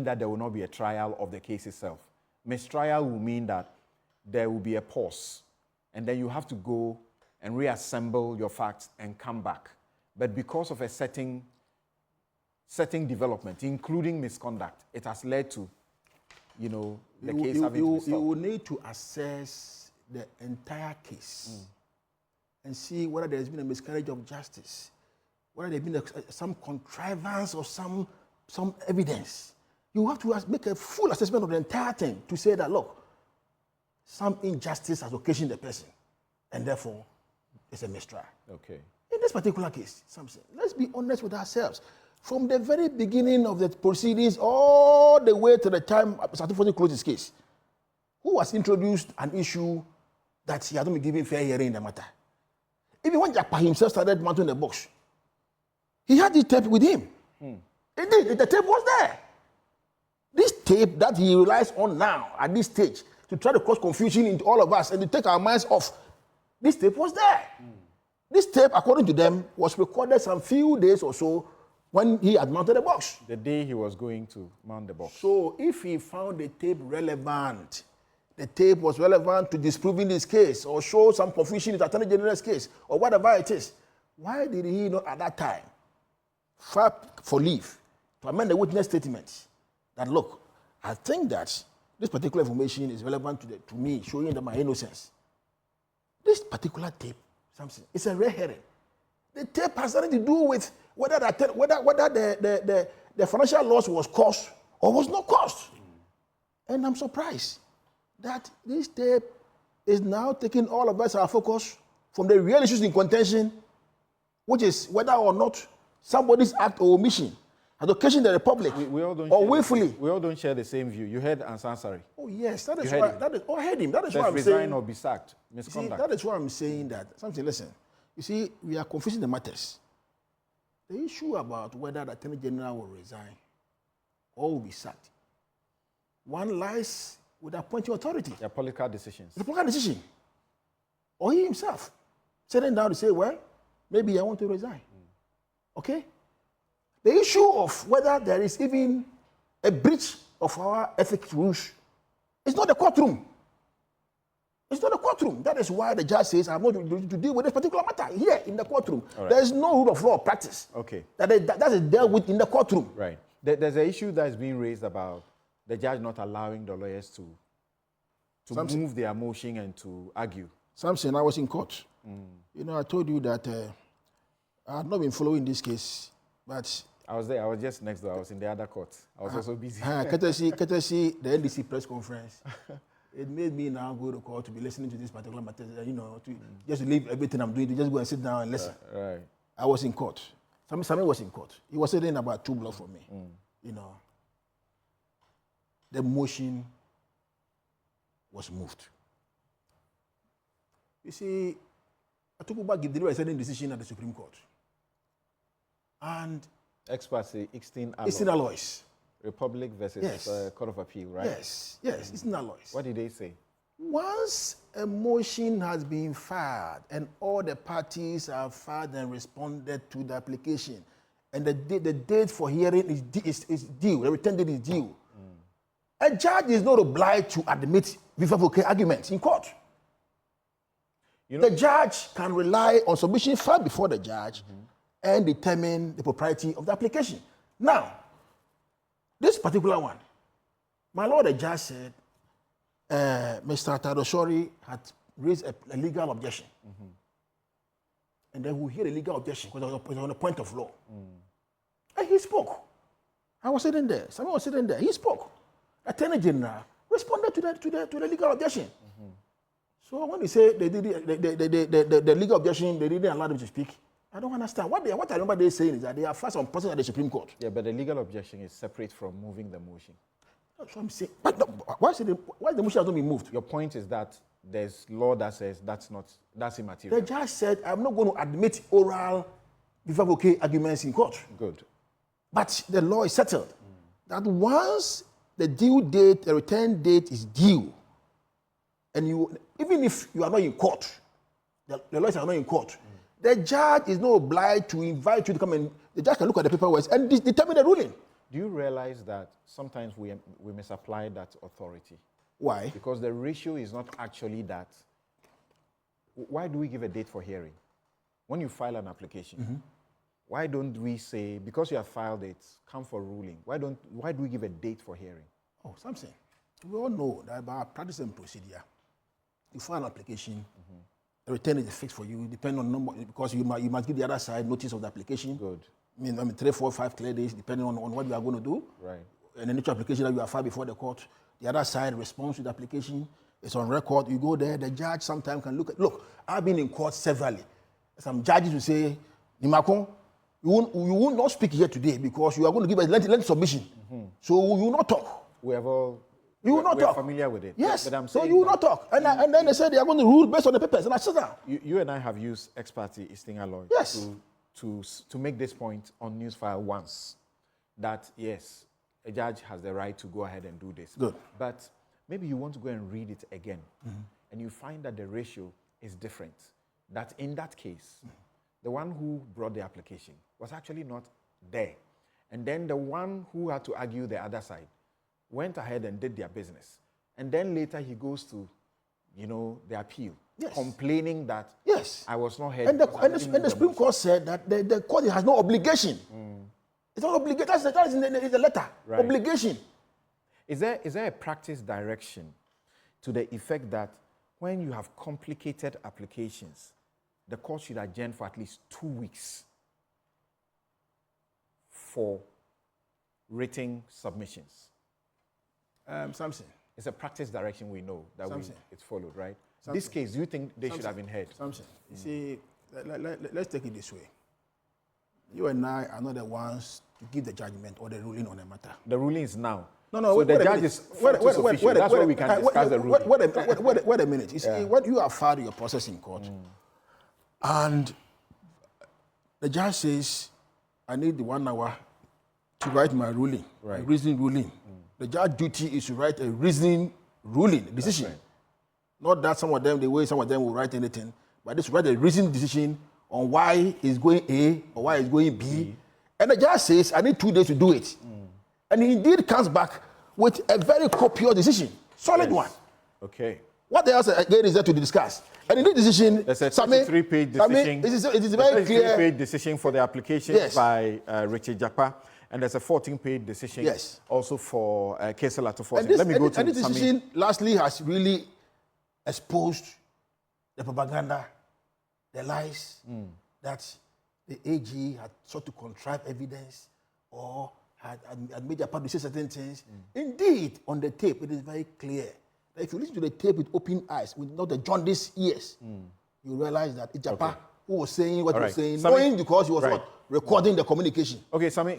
that there will not be a trial of the case itself. Mistrial will mean that there will be a pause, and then you have to go and reassemble your facts and come back. But because of a certain development, including misconduct, it has led to, the case having to be stopped. You will need to assess the entire case and see whether there has been a miscarriage of justice, whether there has been some contrivance or some evidence. You have to make a full assessment of the entire thing to say that, look, some injustice has occasioned the person, and therefore it's a mistrial. Okay. In this particular case, Samson, let's be honest with ourselves. From the very beginning of the proceedings all the way to the time Ato Forson closed his case, who has introduced an issue that he hasn't been given fair hearing in the matter? Even when Jakpa himself started mounting the box, he had the tape with him. He did. The tape was there. This tape that he relies on now at this stage to try to cause confusion into all of us and to take our minds off, this tape was there. This tape, according to them, was recorded some few days or so when he had mounted the box. The day he was going to mount the box. So if he found the tape relevant, the tape was relevant to disproving this case or show some confusion in the Attorney General's case or whatever it is, why did he not at that time file for leave to amend the witness statement that, look, I think that this particular information is relevant to me, showing that my innocence. This particular tape, Samson, it's a red herring. The tape has nothing to do with whether the financial loss was caused or was not caused. And I'm surprised that this tape is now taking all of us our focus from the real issues in contention, which is whether or not somebody's act or omission has occasioned the Republic or willfully. We all don't share the same view. You heard Ansari. Oh, yes, that is why. I heard him. That is why I'm saying. Resign or be sacked. Misconduct. See, that is why I'm saying that. Something, listen. You see, we are confusing the matters. The issue about whether the Attorney General will resign or will be sacked, one lies with appointing authority. Their political decisions. It's a political decision. Or he himself sitting down to say, well, maybe I want to resign. Okay? The issue of whether there is even a breach of our ethics rules is not the courtroom. It's not the courtroom. That is why the judge says, I'm not going to deal with this particular matter here in the courtroom. Right. There is no rule of law or practice. Okay. That is dealt with in the courtroom. Right. There's an issue that is being raised about the judge not allowing the lawyers to move their motion and to argue. Samson, I was in court. I told you that I had not been following this case, but I was there. I was just next door. I was in the other court. I was also busy. Courtesy, the NDC press conference. It made me now go to court to be listening to this particular matter. Just to leave everything I'm doing to just go and sit down and listen. Right. I was in court. Sammy was in court. He was sitting about 2 blocks from me. The motion was moved. You see, Atukuba delivered a certain decision at the Supreme Court. And experts say 16 alloys. Republic versus Court of Appeal, right? Yes, 16 alloys. What did they say? Once a motion has been filed and all the parties have filed and responded to the application, and the date for hearing is due, the return date is due, a judge is not obliged to admit viva voce arguments in court. The judge can rely on submission filed before the judge and determine the propriety of the application. Now, this particular one, my lord, the judge said, Mr. Tadosori had raised a legal objection. And then we hear the legal objection because it was on a point of law. And he spoke. I was sitting there. Someone was sitting there. He spoke. Attorney General responded to the legal objection. So when they say they did the legal objection, they didn't allow them to speak. I don't understand. What I remember they saying is that they are first on process at the Supreme Court. Yeah, but the legal objection is separate from moving the motion. That's what I'm saying. But no, why the motion has not been moved? Your point is that there's law that says that's immaterial. The judge said, I'm not going to admit oral viva voce arguments in court. Good. But the law is settled that once the due date, the return date is due, and even if you are not in court, the lawyers are not in court, the judge is not obliged to invite you to come and the judge can look at the paperwork and determine the ruling. Do you realize that sometimes we misapply that authority? Why? Because the ratio is not actually that. Why do we give a date for hearing? When you file an application, why don't we say, because you have filed it, come for ruling? Why do we give a date for hearing? Oh, something. We all know that by practice and procedure, you file an application, the return is fixed for you, depending on number, because you must give the other side notice of the application. Good. I mean 3, 4, 5 clear days, depending on what you are going to do. Right. And the nature application that you have filed before the court, the other side responds to the application. It's on record. You go there. The judge sometimes can look. I've been in court severally. Some judges will say, Nimako, you will not speak here today because you are going to give a lengthy submission. So you will not talk. You will not talk. Familiar with it. Yes. But I'm so saying you will not talk. And then they say they are going to rule based on the papers. And I sit down. You and I have used ex parte Istinga law Yes. to make this point on Newsfile once, that yes, a judge has the right to go ahead and do this. Good. But maybe you want to go and read it again, and you find that the ratio is different. That in that case, the one who brought the application was actually not there. And then the one who had to argue the other side went ahead and did their business. And then later he goes to, the appeal, complaining that I was not heard. And the Supreme Court said that the court has no obligation. It's not obligation. That's in the letter. Right. Obligation. Is there a practice direction to the effect that when you have complicated applications, the court should adjourn for at least 2 weeks for written submissions? Something. It's a practice direction we know that it's followed, right? Something. This case, do you think they should have been heard? Something. You see, let's take it this way. You and I are not the ones to give the judgment or the ruling on a matter. The ruling is now. No. So the judge is official. That's why we can discuss the ruling. Wait a minute. You see, what you have filed your process in court, and the judge says, I need the 1 hour to write my ruling, a reasoning ruling. The judge's duty is to write a reasoning ruling, decision. Right. Not that some of them will write anything, but just write a reasoning decision on why he's going A or why he's going B. And the judge says, I need 2 days to do it. And he indeed comes back with a very copious decision, solid one. Okay. What else again is there to discuss? And in this decision, there's a 33-page decision. It is very clear. 33-page decision for the application by Richard Jakpa, and there's a 14-page decision also for Ato Forson. Let me go to this decision. Lastly, has really exposed the propaganda, the lies that the AG had sought to contrive evidence or had made a part to say certain things. Indeed, on the tape, it is very clear that if you listen to the tape with open eyes, with not the jaundiced ears, you realize that it's Jakpa who was saying what he was saying, knowing because he was recording the communication. Okay, Sami.